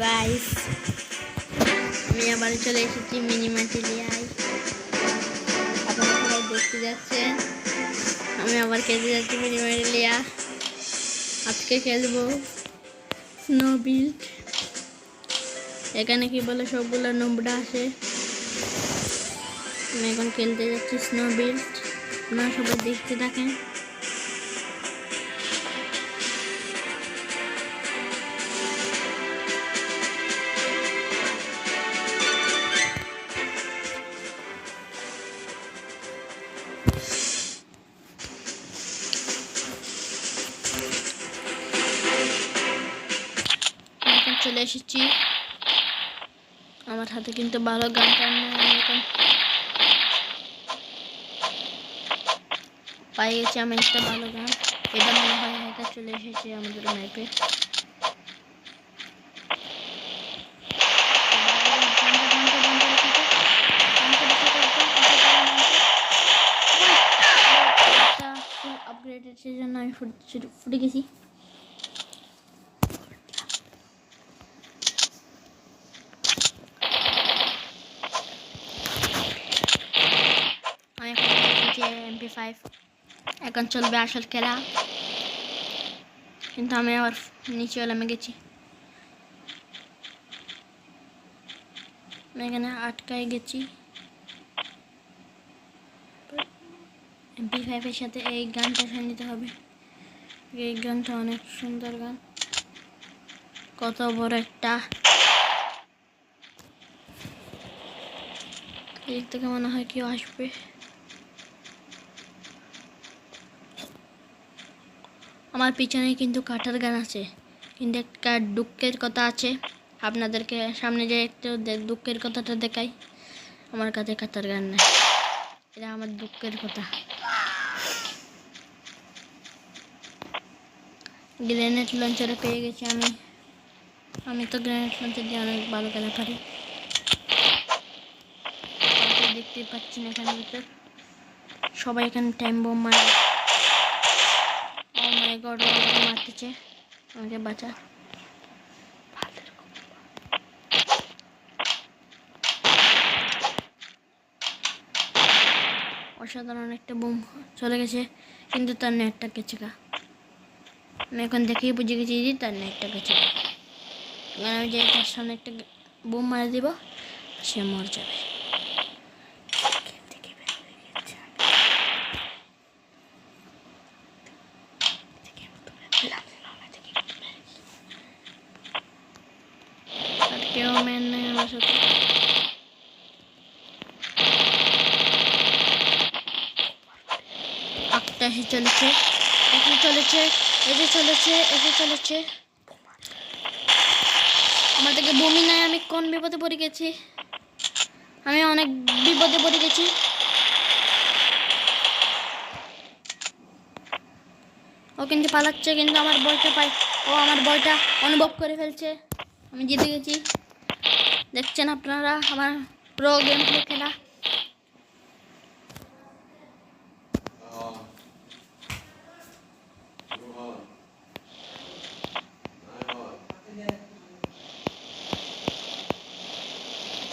Guys, আমি আবার চলে এসেছি মিনি ম্যাটেরিয়ায়। আপনারা সবাই দেখতে যাচ্ছেন, আমি আবার খেলতে যাচ্ছি মিনি ম্যাটেরিয়া। আজকে খেলবো স্নো বিল্ড। এখানে কি বলে সবগুলো নোবরা আসে। আমি এখন খেলতে যাচ্ছি স্নো বিল্ড। আপনারা সবাই দেখতে থাকেন। চলে এসেছি, আমার হাতে কিন্তু ভালো গানটা নেই। আমি এখন পাই গেছি আমি একটা ভালো গান। এটা মনে হয় এটা চলে এসেছে আমাদের ম্যাপে। আপগ্রেডেড সেজন্য আমি ফুটে গেছি। MP5 এখন চলবে আসল খেলা, কিন্তু আমি আবার নিচে নেমে গেছি। আমি এখানে আটকায় গেছি। MP5 এর সাথে এই গানটা নিতে হবে। এই গানটা অনেক সুন্দর গান, কত বড় একটা। এর থেকে মনে হয় কেউ আসবে। আমার পিছনে কিন্তু কাটার গান আছে, কিন্তু একটা দুঃখের কথা আছে। আপনাদেরকে সামনে যে একটু দুঃখের কথাটা দেখাই। আমার কাছে কাটার গান নাই, এটা আমার দুঃখের কথা। গ্রেনেড লঞ্চারে পেয়ে গেছি আমি তো গ্রেনেড লঞ্চার দিয়ে অনেক ভালো খেলা পারি। দেখতে পাচ্ছি না এখানে ভিতর সবাই এখানে টাইম বোম মারে। ও মাই গড, আমাকে মারতেছে, আমাকে বাঁচা। অসাধারণ একটা বোম চলে গেছে, কিন্তু তার নেটটা গেছে গা। আমি এখন দেখেই বুঝে গেছি যে তার নেটটা গেছে। আমি যে তার সামনে একটা বোম মারা দিব, সে মর যাবে। আর কেউ ম্যান নাই আমার সাথে। একটা এসে চলেছে, এসে চলেছে। আমার থেকে বমি নাই, আমি কোন বিপদে পড়ে গেছি। আমি অনেক বিপদে পড়ে গেছি। ও কিন্তু পালাচ্ছে, কিন্তু আমার বয়টা পাই। ও আমার বয়টা অনুভব করে ফেলছে। আমি জিতে গেছি। দেখছেন আপনারা আমার প্রো গেম প্লে খেলা।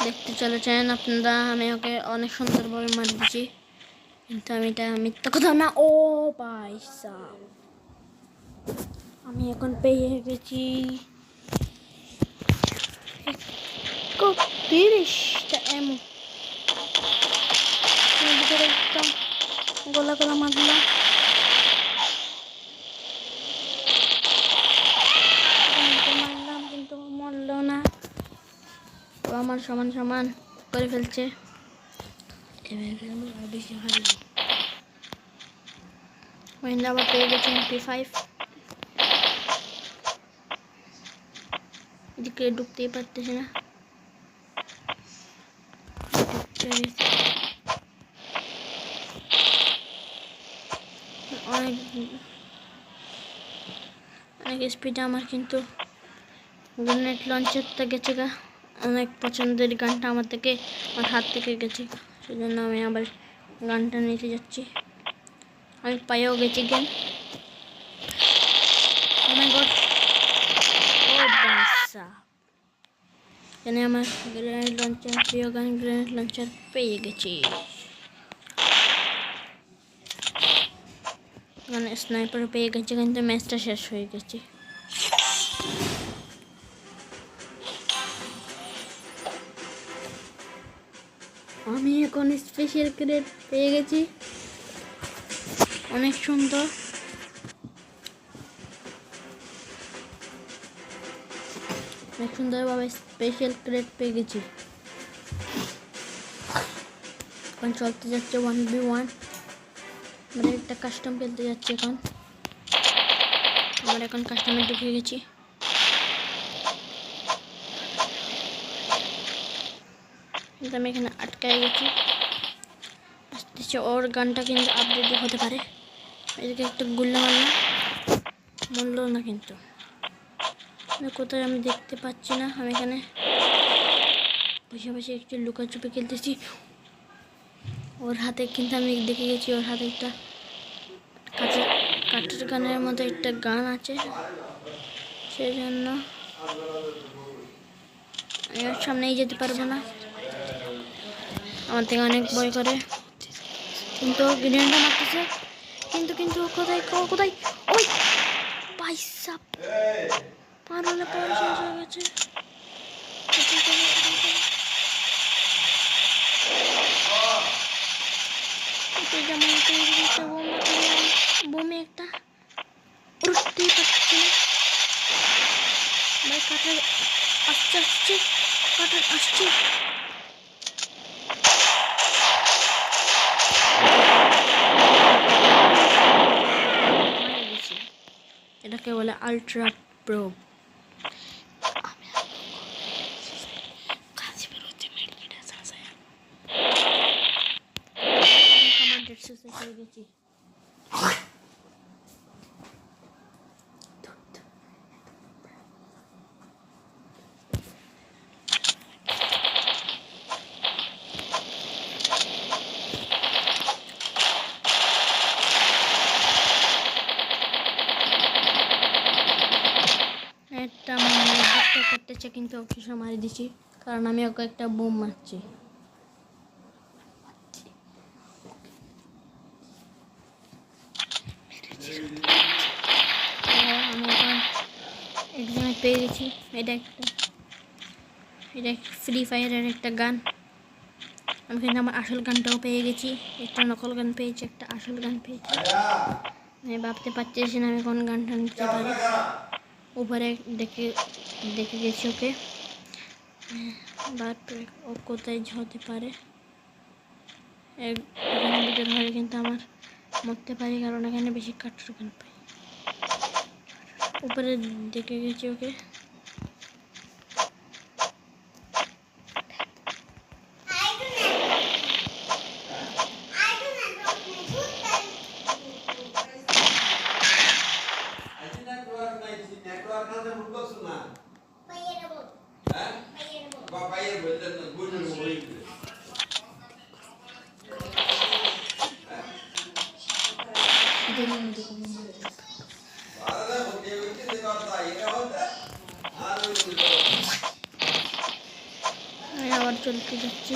দেখতে চলেছেন আপনারা, আমি ওকে অনেক সুন্দরভাবে মার দিচ্ছি, কিন্তু আমি এটা মিথ্যা কথা না। ও পয়সা আমি এখন পেয়ে গেছি 30টা এমো। একদম গোলা গোলা মারলাম। কিন্তু মরলো না। ও আমার সমান সমান করে ফেলছে। আবার পেয়ে গেছে MP5। এদিকে ঢুকতেই পারতেছে না। অনেক স্পিড আমার, কিন্তু গ্রেনেড লঞ্চারটা গেছে গা। অনেক পছন্দের গানটা আমার হাত থেকে গেছে, সেজন্য আমি আবার গানটা নিতে যাচ্ছি। আমি পাইও গেছি গেম। ও মাই গড, ও বাসা এখানে আমার গ্রেনেড লঞ্চার, প্রিয় গান গ্রেনেড লঞ্চার পেয়ে গেছি। মানে স্নাইপার পেয়ে গেছে, কিন্তু ম্যাচটা শেষ হয়ে গেছে। আমি এখন স্পেশাল ক্রেট পেয়ে গেছি, অনেক সুন্দর। অনেক সুন্দরভাবে স্পেশাল ক্রেট পেয়ে গেছি। এখন চলতে যাচ্ছে 1v1। আমরা একটা কাস্টম খেলতে যাচ্ছি এখন। আমরা এখন কাস্টমে ঢুকে গেছি। কিন্তু আমি এখানে আটকায় গেছি। আসতেছে ওর গানটা, কিন্তু আপডেট হতে পারে। এদিকে একটা গুল্লা মারলাম, মরলো না কিন্তু। কোথায় আমি দেখতে পাচ্ছি না। আমি এখানে বসে বসে একটু লুকাচুপি খেলতেছি। ওর হাতে কিন্তু আমি দেখে গেছি, ওর হাতে একটা কাঠের গানের মতো একটা গান আছে, সেই জন্য আমি ওর সামনেই যেতে পারবো না। আমার থেকে অনেক ভয় করে, কিন্তু গ্রেনেডটা মারতেছে। কিন্তু কোথায় ওই পয়সা পারলে পর শেষ হয়ে গেছে। বমি একটা উঠতেই পারছি না ভাই। কাটার আসছে কাটার আসছে। এটাকে বলে আলট্রা প্রো। কমান্ডের শেষে চলে গেছি। একটা আমার নির্দিষ্ট করতেছে, কিন্তু অবশেষে মারি দিছি, কারণ আমি ওকে একটা বোম মারছি। আমি এখন একজনে পেয়ে গেছি। এটা ফ্রি ফায়ারের একটা গান। আমি কিন্তু আমার আসল গানটাও পেয়ে গেছি। একটা নকল গান পেয়েছি, একটা আসল গান পেয়েছি। আমি ভাবতে পারতেছি না আমি কোন গানটা নিতে পারি। উপরে দেখে গেছি ওকে, বাট ও কোথায় হতে পারে। এখানে ভিতরে হলে কিন্তু আমার মরতে পারি, কারণ এখানে বেশি কাঠের গান পাই। উপরে দেখে গেছি ওকে। আমি আবার চলতে যাচ্ছি।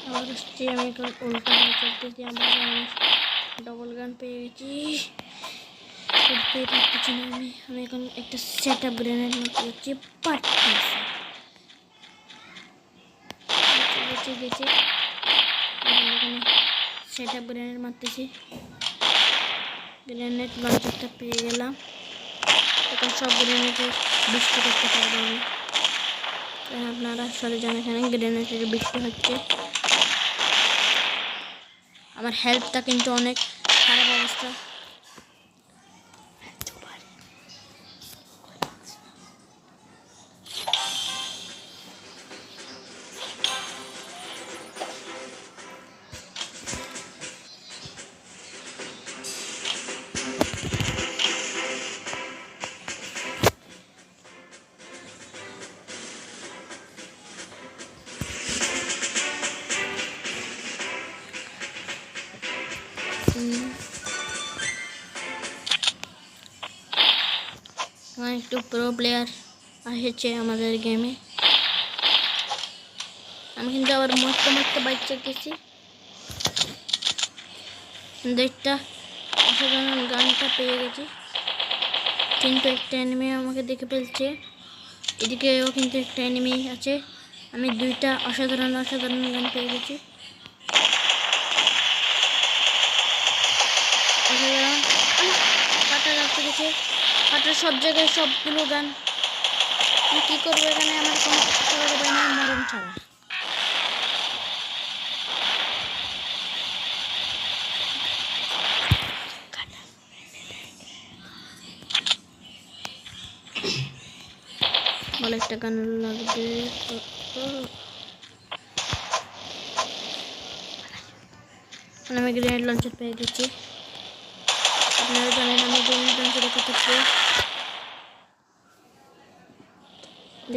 আবার আসছি, আমি এখন উল্টা হয়ে চলতেছি। আবার ডবল গান পেয়ে গেছি। চলতেই পারতেছি না আমি এখন একটা সেট আপ গ্রেনেড মারতে যাচ্ছি, পারতেছি। গেছে এখানে সেট আপ গ্রেনেড মারতেছি। গ্রেনেড লঞ্চারটা পেয়ে গেলাম। এখন সব গ্রেনেডে বৃষ্টি করতে পারবো আমি, আপনারা সরে যান, এখানে গ্রেনেডের বৃষ্টি হচ্ছে। আমার হেল্পটা কিন্তু অনেক খারাপ অবস্থা। একটু প্রো প্লেয়ার এসেছে আমাদের গেমে। আমি কিন্তু আবার মরতে মরতে বাচ্চা গেছি, কিন্তু একটা অসাধারণ গানটা পেয়ে গেছি। কিন্তু একটা এনিমি আমাকে দেখে ফেলছে, এদিকেও কিন্তু একটা এনিমি আছে। আমি দুইটা অসাধারণ গান পেয়ে গেছি। অসাধারণ কাটা রাখতে গেছে, কাটার সব জায়গায় সবগুলো গান। আমি কী করবো এখানে, আমার কোনো করার উপায় নেই মরণ ছাড়া। ভালো একটা গান লাগবে। আমি গ্রেনেড লঞ্চার পেয়ে গেছি। আপনারা জানেন আমি গ্রেনেড লঞ্চারের কথা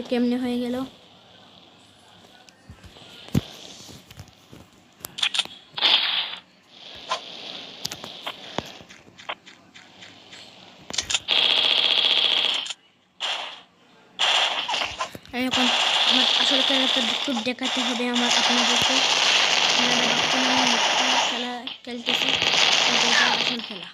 কেমনে হয়ে গেল। এখন আমার আসল খেলাটা একটু দেখাতে হবে আপনাদেরকে। আপনারা ভাবছেন আমি খেলা খেলতেছি, কিন্তু এটা আসল খেলা।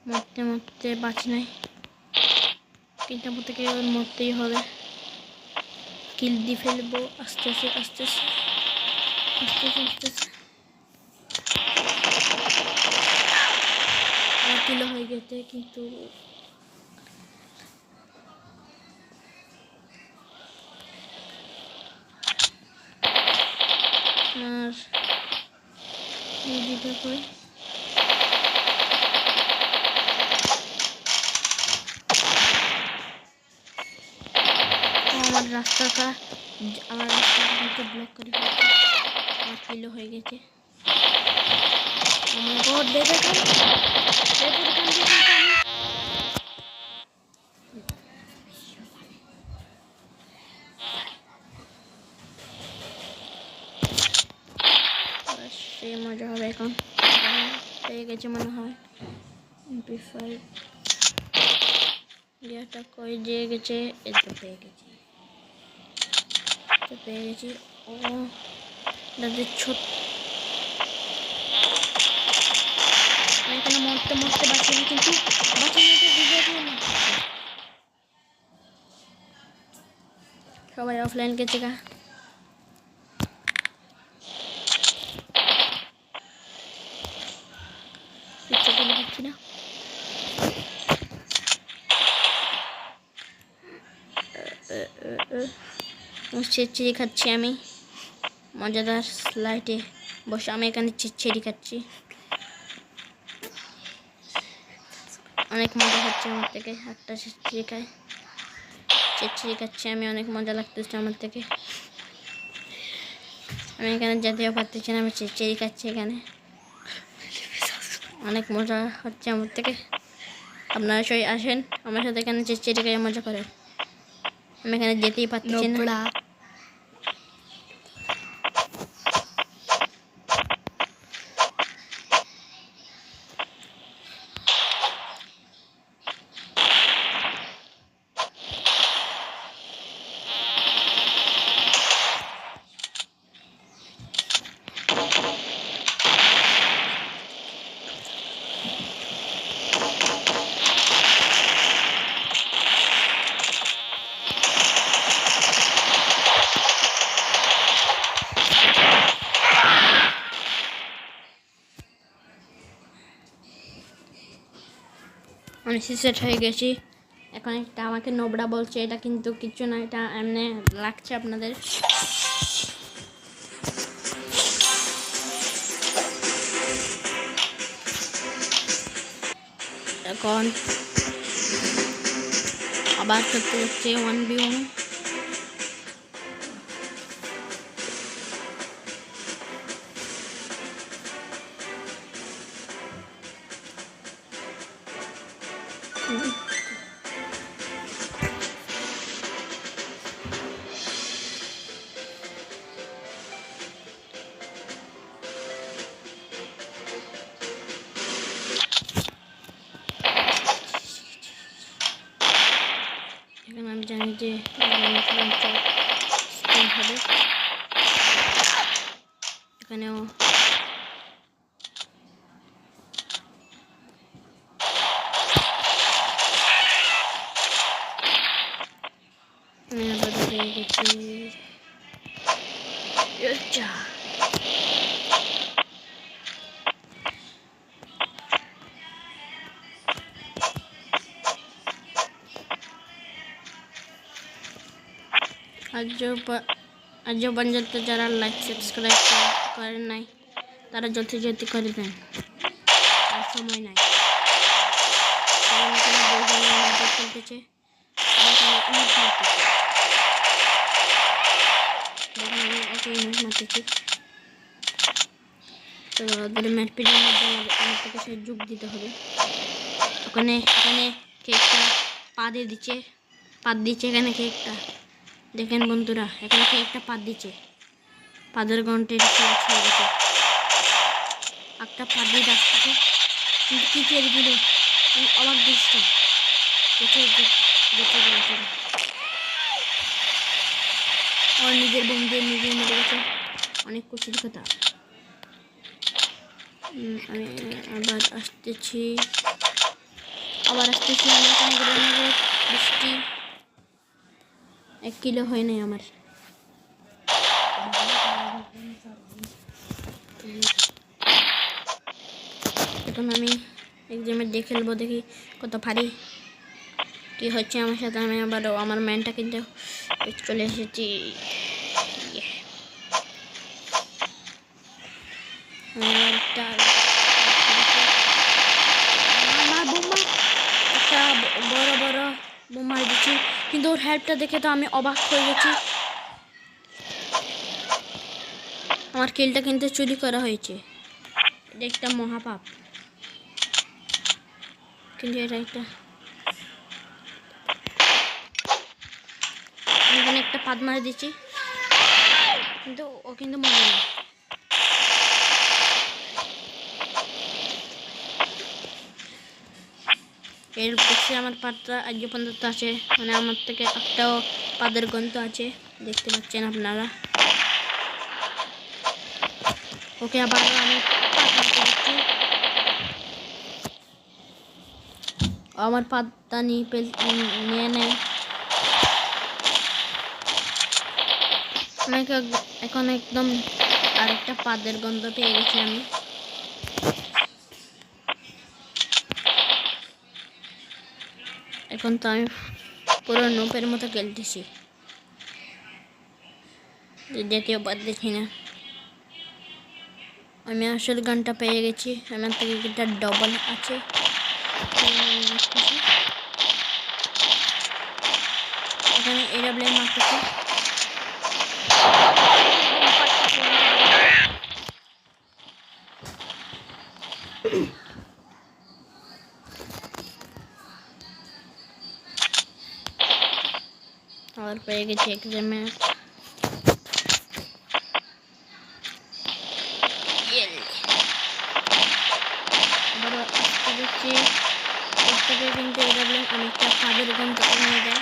মরতে মরতে বাঁচি নাই, কিন্তু আমাকে মরতেই হবে। কিল দিয়ে ফেলবো আস্তে আস্তে। কিলো হয়ে গেছে, কিন্তু আর দিতে কই আমার রাস্তাটা কিন্তু ব্লক করে ফেলছে। আমার কিলো হয়ে গেছে। আমার গড বেঁধে সে মজা হবে এখন। পেয়ে গেছে মনে হয় MP5 গিয়ারটা কই দিয়ে গেছে। এই তো পেয়ে গেছি। ও দাদের ছোট এখানে মরতে বাঁচি না, কিন্তু সবাই অফলাইন গেছে গা। ইচ্ছা করে পাচ্ছি না। চিড়ি খাচ্ছি আমি মজাদার স্লাইডে বসে। আমি এখানে চিড়ি খাচ্ছি, অনেক মজা হচ্ছে আমার থেকে। একটা চিড়ি খাচ্ছি আমি, অনেক মজা লাগতেছে আমার থেকে। আমি এখানে যেতেও পারতেছি না, আমি চিড়ি খাচ্ছি এখানে, অনেক মজা হচ্ছে আমার থেকে। আপনারা সবাই আসেন আমার সাথে এখানে চিড়ি খেয়ে মজা করেন। আমি এখানে যেতেই পারতেছি না। বেশি সেট হয়ে গেছি। এখন একটা আমাকে নোবড়া বলছে, এটা কিন্তু কিছু না, এটা এমনি লাগছে আপনাদের। এখন আবার করতে যাচ্ছে 1v1। এখন আমি জানি যে হবে, এখানেও আমি আবার পেয়ে গেছি। আজও পর্যন্ত যারা লাইক সাবস্ক্রাইব করেন নাই তারা যথাযথ করে দেন, আর সময় নাই। চলতেছে তো ওদের ম্যাটপিটের মধ্যে আমাদেরকে সে যোগ দিতে হবে। ওখানে এখানে কেকটা পাত দিচ্ছে এখানে কেকটা দেখেন বন্ধুরা, এখানে কেকটা পাত দিচ্ছে, পাদের ঘন্টের ছেড়ে গেছে, একটা পাত দিয়ে ডাকতেছে, কিন্তু কি ছেড়ে দিল অবাক দৃশ্য। ওর নিজের বোন দিয়ে নিজে মেরে গেছে, অনেক খুশির কথা। আমি আবার আসতেছি আমার বৃষ্টি 1 কিলো হয় নাই আমার। এখন আমি এক্সামে দিয়ে খেলবো, দেখি কত পারি, কি হচ্ছে আমার সাথে। আমি আবার আমার ম্যানটা কিন্তু চলে এসেছি। একটা বড় বড় বোমা দিচ্ছি, কিন্তু ওর হেল্পটা দেখে তো আমি অবাক হয়ে গেছি। আমার কিলটা কিন্তু চুরি করা হয়েছে, এটা একটা মহাপাপ। কিন্তু এটা একটা এখানে একটা পাদ মারে দিচ্ছি, কিন্তু ও কিন্তু মরে না। এর দেখছি আমার পাদটা আজ পর্যন্ত আছে, মানে আমার থেকে একটাও পাদের গন্ত আছে, দেখতে পাচ্ছেন আপনারা। ওকে আবার আমি আমার পাদটা নিয়ে নেয়। আমাকে এখন একদম আরেকটা পাদের গন্ধ পেয়ে গেছি আমি। এখন তো আমি পুরো নোপের মতো খেলতেছি, দ্বিতীয় পাদ দেখি না। আমি আসল গানটা পেয়ে গেছি, আমার থেকে একটা ডবল আছে। এখানে এডাব্লিউ মারতেছে, और পেয়ে গেছি এক্সামে। কিন্তু এডাব্লিউ অনেকটা পাদের গন্ধ নিয়ে দেয়,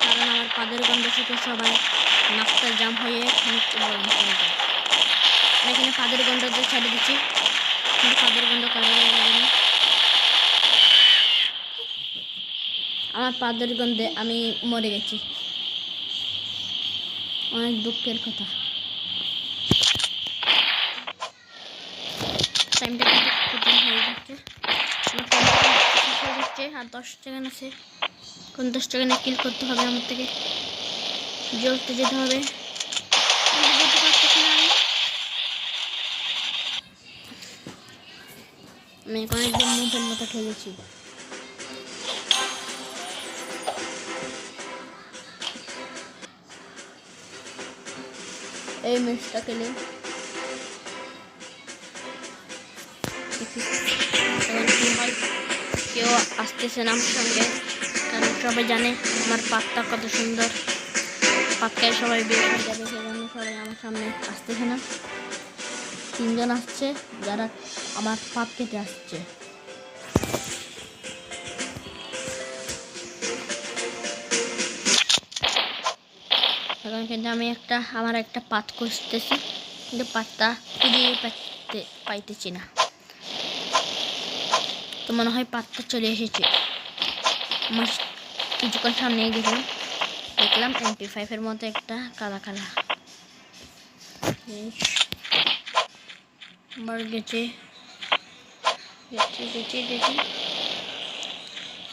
কারণ আমার পাদের গন্ধ থেকে সবাই নাকটা জাম হয়ে মৃত্যু বরণ করে যায়। এখানে পাদের গন্ধটা ছেড়ে দিচ্ছি, কিন্তু পাদের গন্ধ কারো লাগে না। আমার পাদের গন্ধে আমি মরে গেছি, অনেক দুঃখের কথা। টাইমটা কিন্তু কঠিন হয়ে যাচ্ছে। আর 10 সেকেন্ড আছে। 50 সেকেন্ডে কিল করতে হবে আমার থেকে, জলতে যেতে হবে। যেতে পারতেছি না আমি এখন একদম মুখের মতো খেলেছি। এই ম্যাচটা খেলে কি হয়, কেউ আসতেছে না আমার সঙ্গে, কারণ সবাই জানে আমার পাতটা কত সুন্দর। পাতকায় সবাই বের হয়ে যাবে, সেজন্য সবাই আমার সামনে আসতেছে না। 3 জন আসছে যারা আমার পাত কেটে আসছে। এখন কিন্তু আমি আমার একটা পাত খুঁজতেছি, কিন্তু পাতটা খুঁজে পাইতেছি না। তো মনে হয় পাতটা চলে এসেছে। আমার কিছুক্ষণ সামনে গেলাম, দেখলাম MP5 এর মতো একটা কালা কালা গেছে।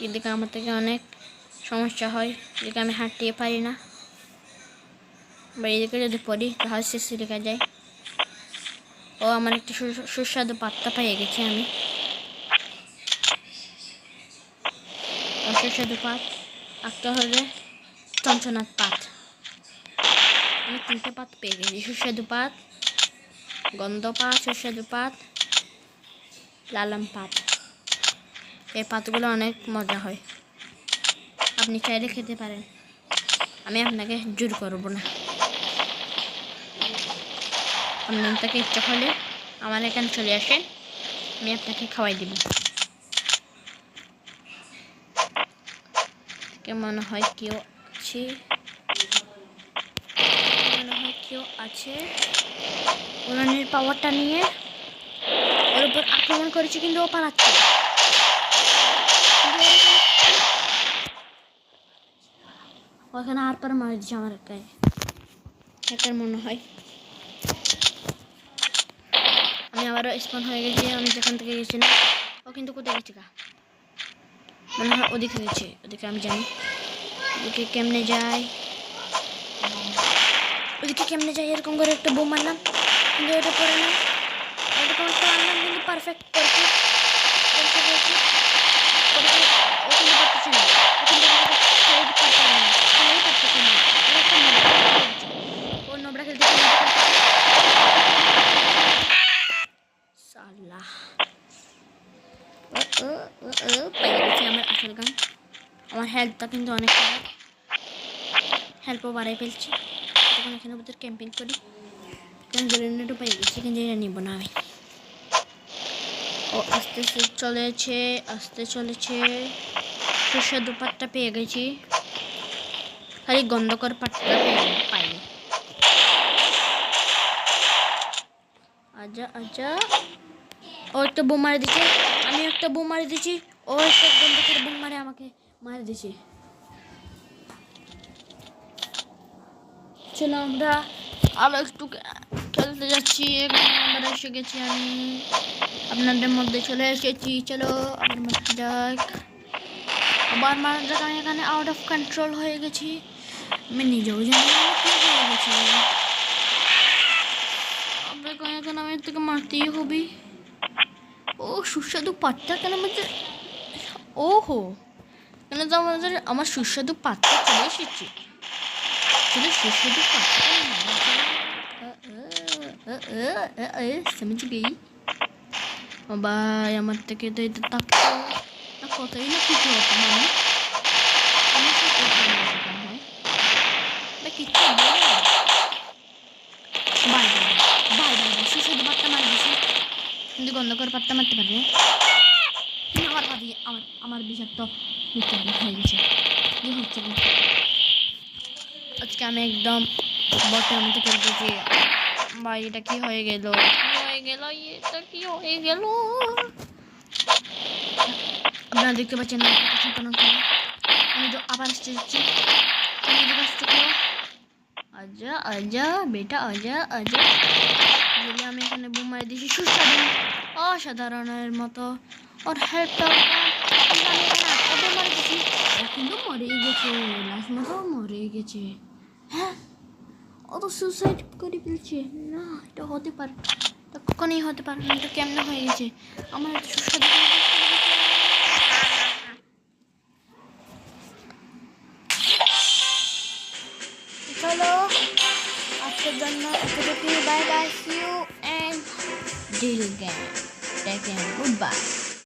এদিকে আমার থেকে অনেক সমস্যা হয়, এদিকে আমি হাঁটতে পারি না, বা এদিকে যদি পড়ি তাহলে শেষে লেখা যায়। ও আমার একটা সুস্বাদু পাত্তা পেয়ে গেছি আমি। সুস্বাদু পাত একটা হলে চঞ্চনাথ পাত। আমি 3টে পাত পেয়ে গেছি, সুস্বাদু পাত, গন্ধ পাত, সুস্বাদু পাত, লালাম পাত। এই পাতগুলো অনেক মজা হয়, আপনি চাইলে খেতে পারেন, আমি আপনাকে জোর করব না। আপনার থেকে ইচ্ছা হলে আমার এখানে চলে আসেন, আমি আপনাকে খাওয়াই দিব। মনে হয় কেউ আছে, উড়ানের পাওয়ারটা নিয়ে ওর উপর আক্রমণ করেছে, কিন্তু ও পালাচ্ছে। ওখানে আর পার মারা দিচ্ছে আমার গায়ে, হ্যাকার মনে হয়। আমি আবারও স্পন হয়ে গেছি, আমি যেখান থেকে গেছি না। ও কিন্তু কোথায় গেছে গা, মনে হয় ওদিকে গেছে, ওদিকে আমি জানি। ওদিকে কেমনে যায়, এরকম করে একটা বোম মারলাম, কিন্তু ওটা পড়ে না। এরকম একটা মারলাম, কিন্তু পারফেক্ট আমার হেল্পটা কিন্তু অনেক খারাপ, হেল্পও বাড়াই ফেলছি। তখন এখানে ভিতরে ক্যাম্পিং করি, কারণ গ্রেনেডও পেয়ে গেছি, কিন্তু এটা নিব না আমি। ও আস্তে চলেছে। সুস্বাদু পাতটা পেয়ে গেছি, খালি গন্ধকর পাতটা পাইনি। আচ্ছা ও একটা বোম মারে দিচ্ছে, আমি একটা বোম মারে দিচ্ছি, ও একটা গন্ধকর বোম মারে আমাকে মারে দিচ্ছে। চলো আমরা আরো একটু খেলতে যাচ্ছি। এখানে আমরা এসে গেছি, আমি আপনাদের মধ্যে চলে এসেছি। চলো আবার মারা যাক, আমি এখানে আউট অফ কন্ট্রোল হয়ে গেছি, আমি নিজেও জানি না কি হয়ে গেছি। এখন আমি থেকে মারতেই হবে। ও সুস্বাদু পাতটা কেন আমাদের, ওহো কেন তো আমার সুস্বাদু পাতটা চলে এসেছে। সুস্বাদু পাতটা समझ गई। भाई আমার থেকে তো এটা থাকতো না, কতই না কিছু হতো মানে কিচ্ছু বাই সুস্বাদু পাতটা মারি দিছি, কিন্তু গন্ধকর পাতটা মারতে পারি না। আমার পা দিয়ে আমার বিষাক্ত মৃত্যু হয়ে গেছে। কি হচ্ছে আজকে আমি একদম বটের মতো খেলতেছি। ভাই এটা কি হয়ে গেল, এটা কি হয়ে গেল। আপনারা দেখতে পাচ্ছেন আমি তো আবার এসেছি। আজা বেটা আজা বলে আমি এখানে বোম মারি দিয়েছি সুস্বাদু অসাধারণের মতো। ওর হেল্পটা ওকে মারা গেছি, ও কিন্তু মরেই গেছে, লাস্ট মতো মরেই গেছে। হ্যাঁ, ও তো সুসাইড করে ফেলছে। না, এটা হতে পারে, এটা কখনোই হতে পারে না। এটা কেমন হয়ে গেছে? আমার সুস্বাদু চলো আজকের জন্য এতটুকুই। Bye bye, see you and ডিল গেম, টেক কেয়ার, গুড বাই।